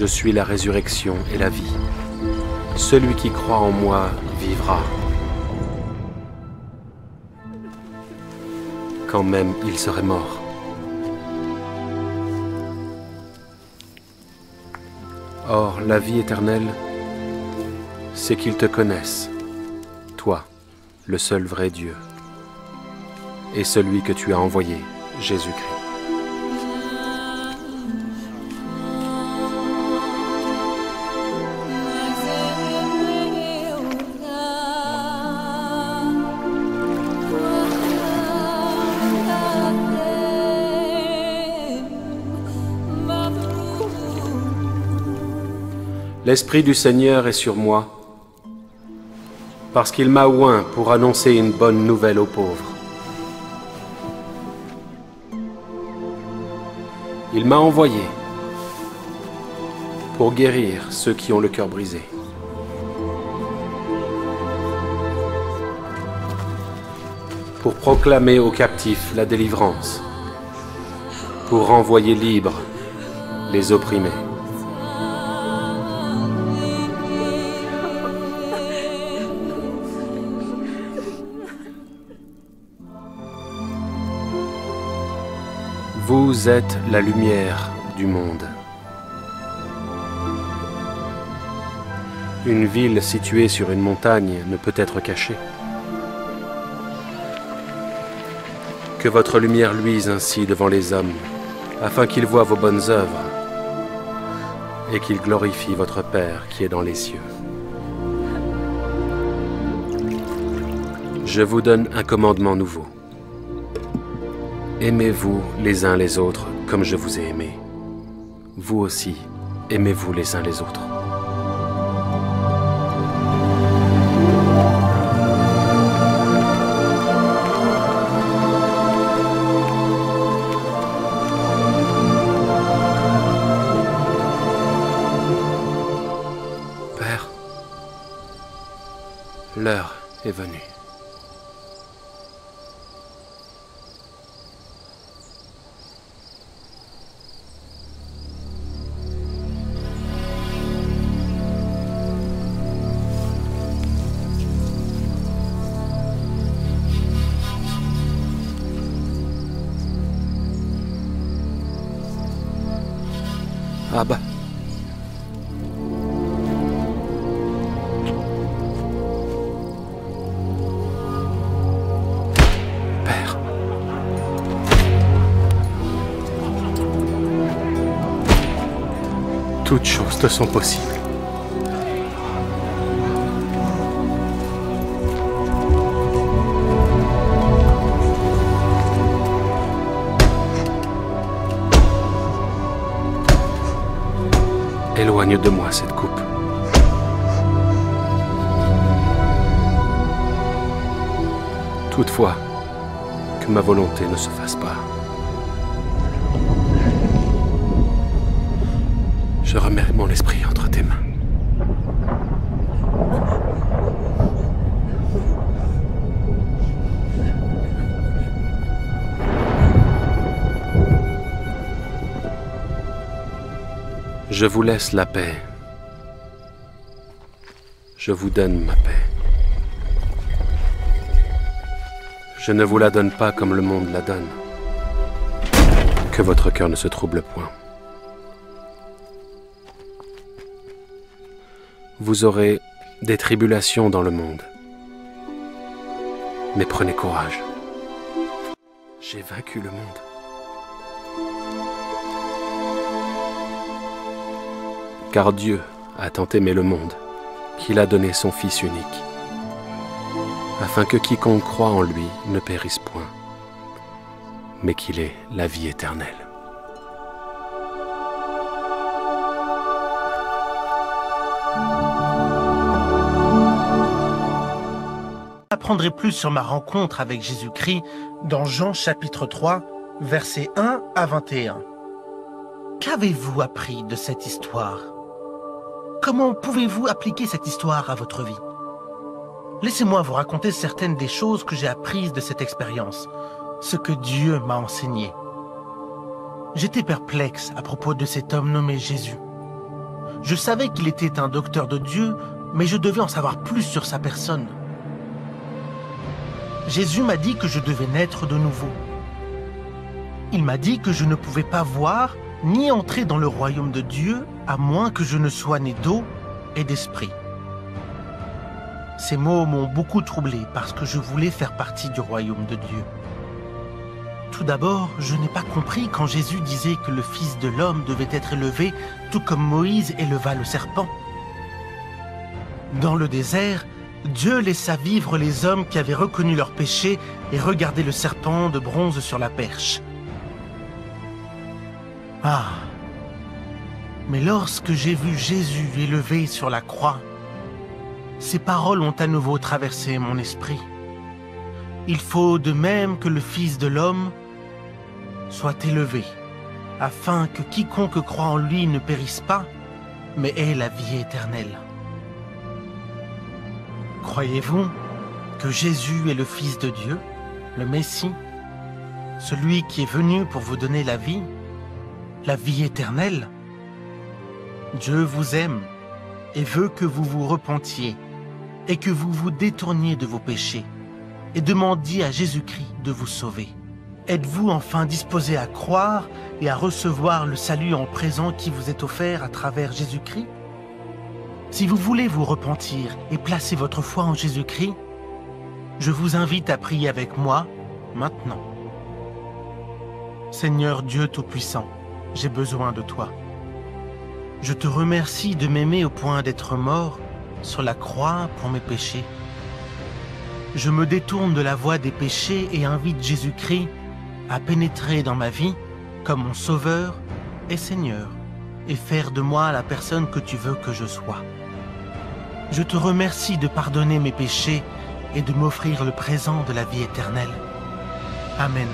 Je suis la résurrection et la vie. Celui qui croit en moi vivra, quand même il serait mort. Or, la vie éternelle, c'est qu'ils te connaissent, toi, le seul vrai Dieu, et celui que tu as envoyé, Jésus-Christ. L'Esprit du Seigneur est sur moi, parce qu'il m'a oint pour annoncer une bonne nouvelle aux pauvres. Il m'a envoyé pour guérir ceux qui ont le cœur brisé, pour proclamer aux captifs la délivrance, pour renvoyer libres les opprimés. Vous êtes la lumière du monde. Une ville située sur une montagne ne peut être cachée. Que votre lumière luise ainsi devant les hommes, afin qu'ils voient vos bonnes œuvres et qu'ils glorifient votre Père qui est dans les cieux. Je vous donne un commandement nouveau. Aimez-vous les uns les autres comme je vous ai aimé. Vous aussi, aimez-vous les uns les autres. Père, l'heure est venue. Abba. Père. Toutes choses te sont possibles. Éloigne de moi cette coupe. Toutefois, que ma volonté ne se fasse pas. Je remets mon esprit entre tes mains. Je vous laisse la paix. Je vous donne ma paix. Je ne vous la donne pas comme le monde la donne. Que votre cœur ne se trouble point. Vous aurez des tribulations dans le monde. Mais prenez courage. J'ai vaincu le monde. Car Dieu a tant aimé le monde qu'il a donné son Fils unique, afin que quiconque croit en lui ne périsse point, mais qu'il ait la vie éternelle. Apprendrez plus sur ma rencontre avec Jésus-Christ dans Jean chapitre 3, versets 1 à 21. Qu'avez-vous appris de cette histoire ? Comment pouvez-vous appliquer cette histoire à votre vie? Laissez-moi vous raconter certaines des choses que j'ai apprises de cette expérience, ce que Dieu m'a enseigné. J'étais perplexe à propos de cet homme nommé Jésus. Je savais qu'il était un docteur de Dieu, mais je devais en savoir plus sur sa personne. Jésus m'a dit que je devais naître de nouveau. Il m'a dit que je ne pouvais pas voir ni entrer dans le royaume de Dieu à moins que je ne sois né d'eau et d'esprit. Ces mots m'ont beaucoup troublé parce que je voulais faire partie du royaume de Dieu. Tout d'abord, je n'ai pas compris quand Jésus disait que le Fils de l'homme devait être élevé tout comme Moïse éleva le serpent. Dans le désert, Dieu laissa vivre les hommes qui avaient reconnu leur péché et regardé le serpent de bronze sur la perche. Ah! Mais lorsque j'ai vu Jésus élevé sur la croix, ces paroles ont à nouveau traversé mon esprit. Il faut de même que le Fils de l'homme soit élevé, afin que quiconque croit en lui ne périsse pas, mais ait la vie éternelle. Croyez-vous que Jésus est le Fils de Dieu, le Messie, celui qui est venu pour vous donner la vie éternelle? Dieu vous aime et veut que vous vous repentiez et que vous vous détourniez de vos péchés et demandiez à Jésus-Christ de vous sauver. Êtes-vous enfin disposé à croire et à recevoir le salut en présent qui vous est offert à travers Jésus-Christ? Si vous voulez vous repentir et placer votre foi en Jésus-Christ, je vous invite à prier avec moi maintenant. Seigneur Dieu Tout-Puissant, j'ai besoin de toi. Je te remercie de m'aimer au point d'être mort sur la croix pour mes péchés. Je me détourne de la voie des péchés et invite Jésus-Christ à pénétrer dans ma vie comme mon Sauveur et Seigneur et faire de moi la personne que tu veux que je sois. Je te remercie de pardonner mes péchés et de m'offrir le présent de la vie éternelle. Amen.